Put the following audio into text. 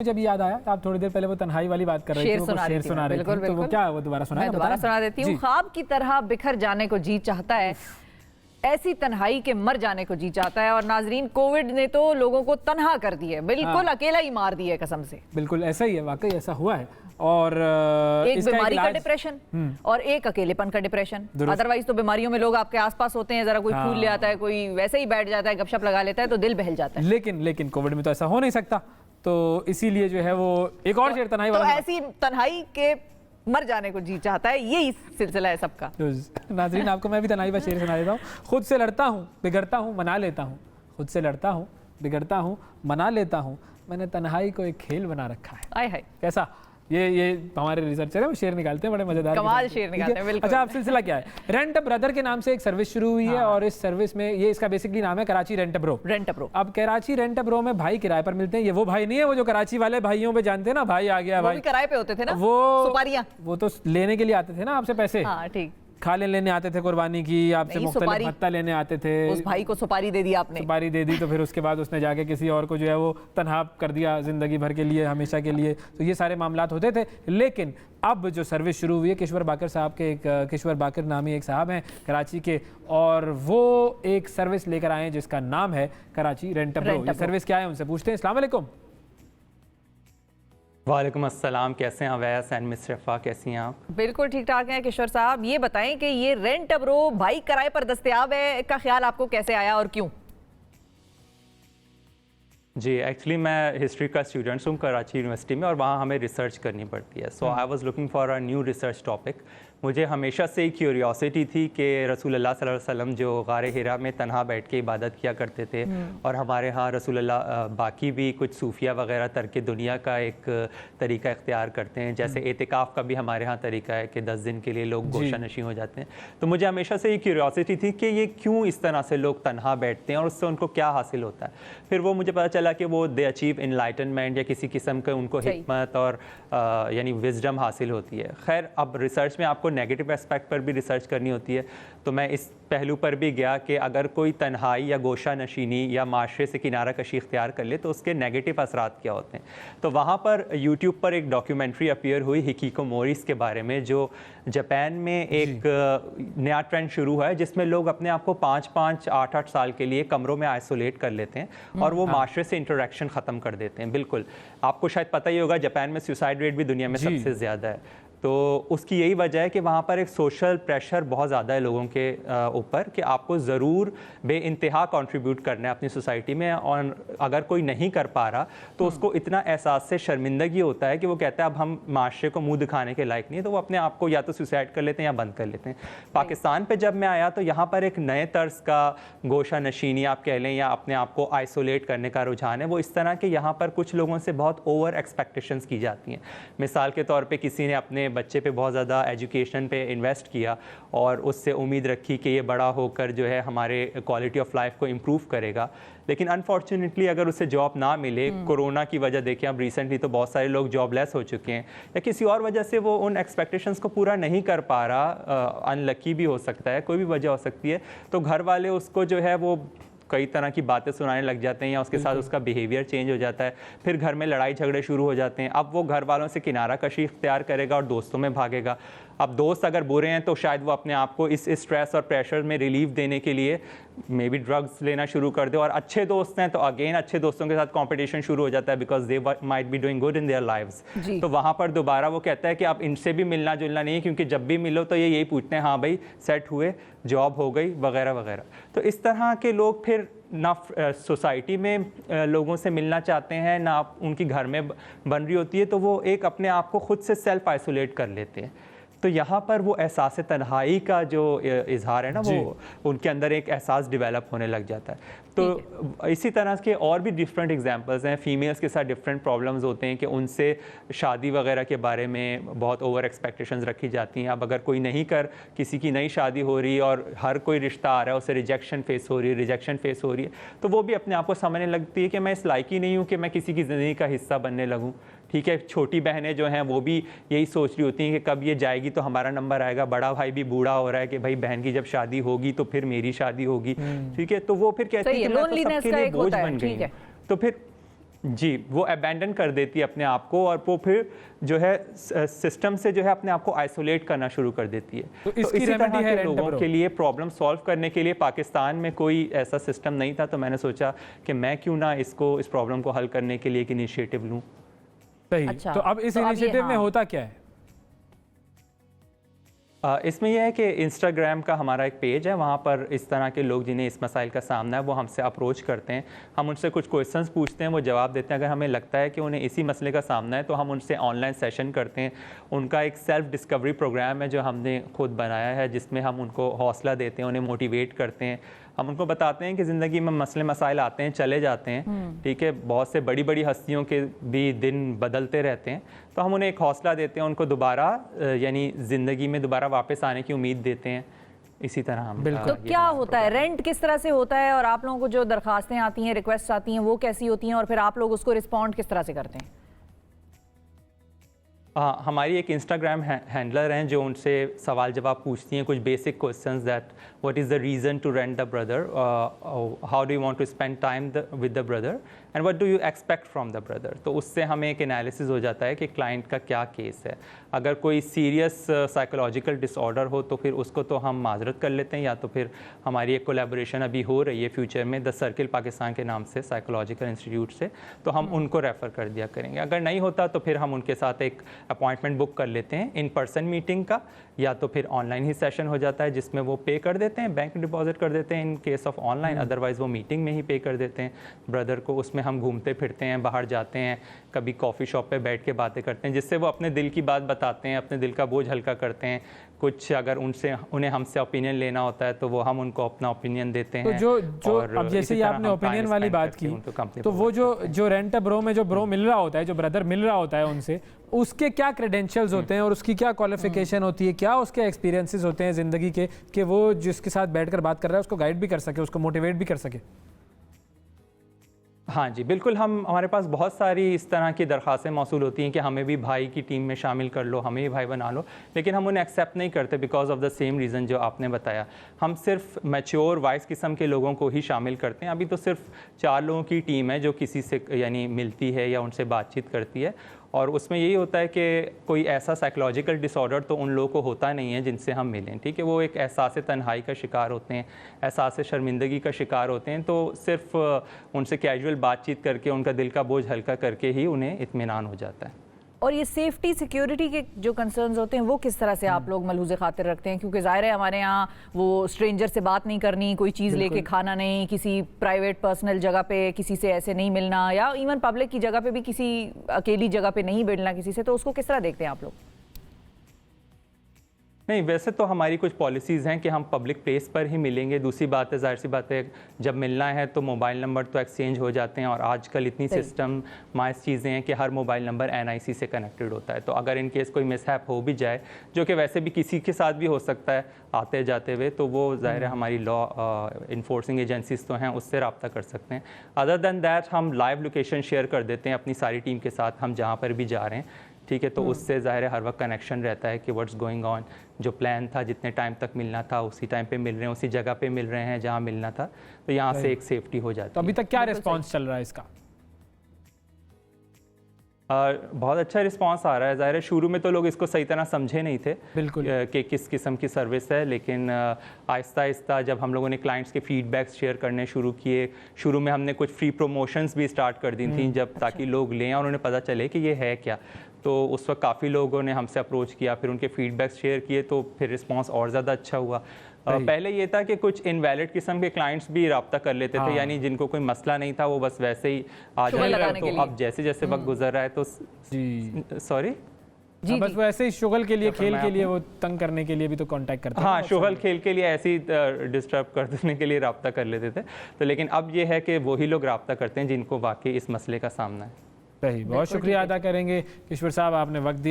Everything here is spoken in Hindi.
जब याद आया, आप थोड़ी देर पहले वो तन्हाई वाली बात कर रहे थे, वो शेर सुना रहे थे, तो वो क्या, वो दोबारा सुना देती हूँ। ख्वाब की तरह बिखर जाने को जी चाहता है, ऐसी तन्हाई के मर जाने को जी चाहता है। और नाजरीन, कोविड ने तो लोगों को तन्हा कर दिया, बिल्कुल अकेला ही मार दिया कसम से। बिल्कुल ऐसा ही है, वाकई ऐसा हुआ है। और एक बीमारी का डिप्रेशन और एक अकेलेपन का डिप्रेशन। अदरवाइज तो बीमारियों में लोग आपके आसपास होते हैं, जरा कोई फूल ले आता है, कोई वैसे ही बैठ जाता है, गपशप लगा लेता है तो दिल बहल जाता है। लेकिन कोविड में तो ऐसा हो नहीं सकता, तो इसीलिए जो है वो एक और शेर तन्हाई वाला, तो ऐसी तन्हाई के मर जाने को जी चाहता है, यही सिलसिला है सबका। नाज़रीन, आपको मैं भी तन्हाई का शेर सुना देता हूँ। खुद से लड़ता हूँ, बिगड़ता हूँ, मना लेता हूँ। खुद से लड़ता हूँ, बिगड़ता हूँ, मना लेता हूँ। मैंने तन्हाई को एक खेल बना रखा है। आय हाय, कैसा? ये हमारे रिसर्चर है, वो शेर निकालते हैं, बड़े मजेदार कमाल शेर निकालते हैं, बिल्कुल। अच्छा, अब सिलसिला क्या है? रेंट अ ब्रदर के नाम से एक सर्विस शुरू हुई है, और इस सर्विस में, ये इसका बेसिकली नाम है कराची रेंट अ ब्रो। अब कराची रेंट अ ब्रो में भाई किराए पर मिलते हैं। ये वो भाई नहीं है वो जो कराची वाले भाइयों पे जानते हैं ना, भाई आ गया, भाई किराए पे होते थे ना, वो सुपारियां, वो तो लेने के लिए आते थे ना आपसे पैसे। हाँ ठीक, खाले लेने आते थे कुर्बानी की, आपसे मुख्तलिफ भत्ता लेने आते थे। उस भाई को सुपारी दे दी आपने, सुपारी दे दी, तो फिर उसके बाद उसने जाके किसी और को जो है वो तन्हा कर दिया जिंदगी भर के लिए, हमेशा के लिए। तो ये सारे मामलात होते थे। लेकिन अब जो सर्विस शुरू हुई है, किश्वर बाकर साहब के, एक किश्वर बाकर नामी एक साहब हैं कराची के, और वो एक सर्विस लेकर आए हैं जिसका नाम है कराची रेंट अ ब्रो। ये सर्विस क्या है, उनसे पूछते हैं। अस्सलाम वालेकुम। वालेकुम अस्सलाम, कैसे हैं अवैस एंड मिस रफ़ा, कैसी हैं आप? बिल्कुल ठीक ठाक हैं किशोर साहब। ये बताएं कि ये रेंट अ ब्रो बाइक किराए पर दस्तयाब है का ख्याल आपको कैसे आया और क्यों? जी, एक्चुअली मैं हिस्ट्री का स्टूडेंट हूँ कराची यूनिवर्सिटी में, और वहाँ हमें रिसर्च करनी पड़ती है। So I was looking for a new research topic. मुझे हमेशा से एक क्यूरियोसिटी थी कि रसूलुल्लाह सल्लल्लाहु अलैहि वसल्लम जो गारे हिरा में तन्हा बैठ के इबादत किया करते थे, और हमारे यहाँ रसूलुल्लाह बाकी भी कुछ सूफिया वगैरह तरके दुनिया का एक तरीका इख्तियार करते हैं, जैसे एतिकाफ़ का भी हमारे यहाँ तरीका है कि 10 दिन के लिए लोग गोशा नशी हो जाते हैं। तो मुझे हमेशा से ये क्यूरियोसिटी थी कि ये क्यों इस तरह से लोग तन्हा बैठते हैं और उससे उनको क्या हासिल होता है। फिर वो मुझे पता चला कि वो दे अचीव इनलाइटनमेंट, या किसी किस्म के उनको हिकमत और यानी विजडम हासिल होती है। खैर, अब रिसर्च में आपको नेगेटिव एस्पेक्ट पर भी रिसर्च करनी होती है, तो मैं इस पहलू पर भी गया कि अगर कोई तन्हाई या गोशा नशीनी या माशरे से किनारा कशी इख्तियार कर ले तो उसके नेगेटिव असरात क्या होते हैं। तो वहाँ पर यूट्यूब पर एक डॉक्यूमेंट्री अपीयर हुई हिकिकोमोरीज़ के बारे में, जो जापान में एक नया ट्रेंड शुरू हुआ है जिसमें लोग अपने आप को 5-5, 8-8 साल के लिए कमरों में आइसोलेट कर लेते हैं और वो माशरे से इंटरेक्शन ख़त्म कर देते हैं। बिल्कुल, आपको शायद पता ही होगा जापान में सुसाइड रेट भी दुनिया में सबसे ज़्यादा है। तो उसकी यही वजह है कि वहाँ पर एक सोशल प्रेशर बहुत ज़्यादा है लोगों के ऊपर कि आपको ज़रूर बेइंतहा कंट्रीब्यूट करना है अपनी सोसाइटी में, और अगर कोई नहीं कर पा रहा तो उसको इतना एहसास से शर्मिंदगी होता है कि वो कहता है अब हम माशरे को मुंह दिखाने के लायक नहीं है, तो वो अपने आप को या तो सुसाइड कर लेते हैं या बंद कर लेते हैं। पाकिस्तान पर जब मैं आया तो यहाँ पर एक नए तर्ज का गोशा नशीनी आप कह लें या अपने आप को आइसोलेट करने का रुझान है। वो इस तरह के यहाँ पर कुछ लोगों से बहुत ओवर एक्सपेक्टेशंस की जाती हैं। मिसाल के तौर पे किसी ने अपने बच्चे पे बहुत ज़्यादा एजुकेशन पे इन्वेस्ट किया और उससे उम्मीद रखी कि ये बड़ा होकर जो है हमारे क्वालिटी ऑफ लाइफ को इम्प्रूव करेगा, लेकिन अनफॉर्चुनेटली अगर उसे जॉब ना मिले, कोरोना की वजह देखें अब रिसेंटली तो बहुत सारे लोग जॉबलेस हो चुके हैं, या किसी और वजह से वो उन एक्सपेक्टेशंस को पूरा नहीं कर पा रहा, अनलकी भी हो सकता है, कोई भी वजह हो सकती है, तो घर वाले उसको जो है वो कई तरह की बातें सुनाने लग जाते हैं या उसके साथ उसका बिहेवियर चेंज हो जाता है। फिर घर में लड़ाई झगड़े शुरू हो जाते हैं। अब वो घर वालों से किनारा कशी इख्तियार करेगा और दोस्तों में भागेगा। अब दोस्त अगर बुरे हैं तो शायद वो अपने आप को इस स्ट्रेस और प्रेशर में रिलीफ देने के लिए मे बी ड्रग्स लेना शुरू कर दे, और अच्छे दोस्त हैं तो अगेन अच्छे दोस्तों के साथ कंपटीशन शुरू हो जाता है because they might be doing good in their lives. तो वहाँ पर दोबारा वो कहता है कि आप इनसे भी मिलना जुलना नहीं है, क्योंकि जब भी मिलो तो ये यही पूछते हैं हाँ भाई सेट हुए, जॉब हो गई वगैरह वगैरह। तो इस तरह के लोग फिर ना सोसाइटी में लोगों से मिलना चाहते हैं, ना उनकी घर में बन रही होती है, तो वो एक अपने आप को खुद से सेल्फ आइसोलेट कर लेते हैं। तो यहाँ पर वो एहसास तन्हाई का जो इजहार है ना, वो उनके अंदर एक एहसास डेवलप होने लग जाता है। तो इसी तरह के और भी डिफरेंट एग्जांपल्स हैं। फीमेल्स के साथ डिफरेंट प्रॉब्लम्स होते हैं कि उनसे शादी वगैरह के बारे में बहुत ओवर एक्सपेक्टेशंस रखी जाती हैं। अब अगर कोई नहीं कर, किसी की नई शादी हो रही है और हर कोई रिश्ता आ रहा है, उसे रिजेक्शन फेस हो रही है, तो वो भी अपने आप को समझने लगती है कि मैं इस लायक ही नहीं हूँ कि मैं किसी की ज़िंदगी का हिस्सा बनने लगूँ। ठीक है, छोटी बहनें जो हैं वो भी यही सोच रही होती हैं कि कब ये जाएगी तो हमारा नंबर आएगा। बड़ा भाई भी बूढ़ा हो रहा है कि भाई बहन की जब शादी होगी तो फिर मेरी शादी होगी। ठीक है, तो वो फिर कहती है कि मैं तो सबके लिए बोझ बन गई हूं। तो फिर जी, वो अबैंडन कर देती है अपने आप को और वो फिर जो है सिस्टम से जो है अपने आप को आइसोलेट करना शुरू कर देती है। तो तो इसकी इसी तरह रेमेडी है के लोगों रेंट-a-ब्रो? के लिए प्रॉब्लम सॉल्व करने के लिए पाकिस्तान में कोई ऐसा सिस्टम नहीं था, तो मैंने सोचा कि मैं क्यों ना इस प्रॉब्लम को हल करने के लिए एक इनिशिएटिव लूँ। सही। अच्छा, तो अब इस तो अब ये, इनिशिएटिव में हाँ। होता क्या है? इसमें यह है कि इंस्टाग्राम का हमारा एक पेज है, वहाँ पर इस तरह के लोग जिन्हें इस मसाइल का सामना है वो हमसे अप्रोच करते हैं। हम उनसे कुछ क्वेश्चंस पूछते हैं, वो जवाब देते हैं। अगर हमें लगता है कि उन्हें इसी मसले का सामना है तो हम उनसे ऑनलाइन सेशन करते हैं। उनका एक सेल्फ डिस्कवरी प्रोग्राम है जो हमने खुद बनाया है, जिसमें हम उनको हौसला देते हैं, उन्हें मोटिवेट करते हैं। हम उनको बताते हैं कि ज़िंदगी में मसले मसाइल आते हैं, चले जाते हैं, ठीक है। बहुत से बड़ी बड़ी हस्तियों के भी दिन बदलते रहते हैं, तो हम उन्हें एक हौसला देते हैं, उनको दोबारा यानी ज़िंदगी में दोबारा वापस आने की उम्मीद देते हैं। इसी तरह हम तो क्या होता है, रेंट किस तरह से होता है, और आप लोगों को जो दरखास्तें आती हैं, रिक्वेस्ट आती हैं, वो कैसी होती हैं, और फिर आप लोग उसको रिस्पॉन्ड किस तरह से करते हैं? हमारी एक इंस्टाग्राम हैंडलर हैं जो उनसे सवाल जवाब पूछती हैं, कुछ basic questions that what is the reason to rent the brother, how do you want to spend time with the brother and what do you expect from the brother. तो उससे हमें एक एनालिसिस हो जाता है कि क्लाइंट का क्या केस है। अगर कोई सीरियस साइकोलॉजिकल डिसऑर्डर हो तो फिर उसको तो हम माजरत कर लेते हैं, या तो फिर हमारी एक कोलैबोरेशन अभी हो रही है फ्यूचर में द सर्किल पाकिस्तान के नाम से, साइकोलॉजिकल इंस्टीट्यूट से, तो हम उनको रेफ़र कर दिया करेंगे। अगर नहीं होता तो फिर हम उनके साथ एक अपॉइंटमेंट बुक कर लेते हैं इन पर्सन मीटिंग का, या तो फिर ऑनलाइन ही सेशन हो जाता है जिसमें वो पे कर देते हैं, बैंक डिपॉजिट कर देते हैं in case of online, otherwise वो मीटिंग में ही पे कर देते हैं ब्रदर को। उसमें हम घूमते फिरते हैं, बाहर जाते हैं, कभी कॉफ़ी शॉप पे बैठ के बातें करते हैं, जिससे वो अपने दिल की बात बताते हैं, अपने दिल का बोझ हल्का करते हैं। कुछ अगर उन्हें हमसे ओपिनियन लेना होता है तो वो हम उनको अपना ओपिनियन देते तो हैं। जो अब जैसे ही आपने ओपिनियन वाली बात की, तो वो जो रेंट-a-ब्रो में जो ब्रो मिल रहा होता है, जो ब्रदर मिल रहा होता है उनसे, उसके क्या क्रेडेंशियल्स होते हैं और उसकी क्या क्वालिफिकेशन होती है, क्या उसके एक्सपीरियंसेस होते हैं ज़िंदगी के, कि वो जिसके साथ बैठकर बात कर रहा है उसको गाइड भी कर सके, उसको मोटिवेट भी कर सके? हाँ जी, बिल्कुल। हमारे पास बहुत सारी इस तरह की दरख्वास्तें मौसूल होती हैं कि हमें भी भाई की टीम में शामिल कर लो, हमें भी भाई बना लो, लेकिन हम उन्हें एक्सेप्ट नहीं करते because of the same reason जो आपने बताया। हम सिर्फ मैच्योर वाइस किस्म के लोगों को ही शामिल करते हैं। अभी तो सिर्फ 4 लोगों की टीम है जो किसी से यानी मिलती है या उनसे बातचीत करती है, और उसमें यही होता है कि कोई ऐसा साइकोलॉजिकल डिसऑर्डर तो उन लोगों को होता नहीं है जिनसे हम मिलें, ठीक है। वो एक एहसास तन्हाई का शिकार होते हैं, एहसास शर्मिंदगी का शिकार होते हैं, तो सिर्फ उनसे कैजुअल बातचीत करके, उनका दिल का बोझ हल्का करके ही उन्हें इत्मीनान हो जाता है। और ये सेफ्टी सिक्योरिटी के जो कंसर्न्स होते हैं वो किस तरह से आप लोग मलहूज़ खातिर रखते हैं? क्योंकि ज़ाहिर है हमारे यहाँ वो स्ट्रेंजर से बात नहीं करनी, कोई चीज़ लेके खाना नहीं, किसी प्राइवेट पर्सनल जगह पे किसी से ऐसे नहीं मिलना, या इवन पब्लिक की जगह पे भी किसी अकेली जगह पे नहीं मिलना किसी से, तो उसको किस तरह देखते हैं आप लोग? नहीं, वैसे तो हमारी कुछ पॉलिसीज़ हैं कि हम पब्लिक प्लेस पर ही मिलेंगे। दूसरी बात है, जाहिर सी बात है, जब मिलना है तो मोबाइल नंबर तो एक्सचेंज हो जाते हैं, और आजकल इतनी सिस्टम माइस चीज़ें हैं कि हर मोबाइल नंबर NIC से कनेक्टेड होता है। तो अगर इन केस कोई मिसहैप हो भी जाए, जो कि वैसे भी किसी के साथ भी हो सकता है आते जाते हुए, तो वो ज़ाहिर है हमारी लॉ इन्फोर्सिंग एजेंसीज तो हैं, उससे रब्ता कर सकते हैं। अदर दैन दैट हम लाइव लोकेशन शेयर कर देते हैं अपनी सारी टीम के साथ, हम जहाँ पर भी जा रहे हैं, ठीक है। तो उससे ज़ाहिर है हर वक्त कनेक्शन रहता है कि व्हाट्स गोइंग ऑन, जो प्लान था, जितने टाइम तक मिलना था उसी टाइम पे मिल रहे हैं, उसी जगह पे मिल रहे हैं जहाँ मिलना था, तो यहाँ से एक सेफ्टी हो जाती है। तो अभी तक क्या रिस्पॉन्स चल रहा है इसका? बहुत अच्छा रिस्पांस आ रहा है। ज़ाहिर है शुरू में तो लोग इसको सही तरह समझे नहीं थे बिल्कुल कि किस किस्म की सर्विस है, लेकिन आहिस्ता आहिस्ता जब हम लोगों ने क्लाइंट्स के फीडबैक्स शेयर करने शुरू किए, शुरू में हमने कुछ फ्री प्रमोशंस भी स्टार्ट कर दी थी जब ताकि लोग लें और उन्हें पता चले कि ये है क्या। तो उस वक्त काफ़ी लोगों ने हमसे अप्रोच किया, फिर उनके फीडबैक्स शेयर किए, तो फिर रिस्पांस और ज़्यादा अच्छा हुआ। पहले ये था कि कुछ इनवैलिड किस्म के क्लाइंट्स भी रब्ता कर लेते थे, यानी जिनको कोई मसला नहीं था, वो बस वैसे ही आ जाते। तो अब जैसे जैसे वक्त गुजर रहा है तो सॉरी जी, बस वो ऐसे ही शुगल के लिए, खेल के लिए, वो तंग करने के लिए भी तो कांटेक्ट करते हैं। हाँ, शुगल खेल के लिए ऐसे ही डिस्टर्ब कर देने के लिए रब्ता कर लेते थे। तो लेकिन अब ये है कि वही लोग रब्ता करते हैं जिनको वाकई इस मसले का सामना है। सही, बहुत शुक्रिया अदा करेंगे किश्वर साहब, आपने वक्त दिया।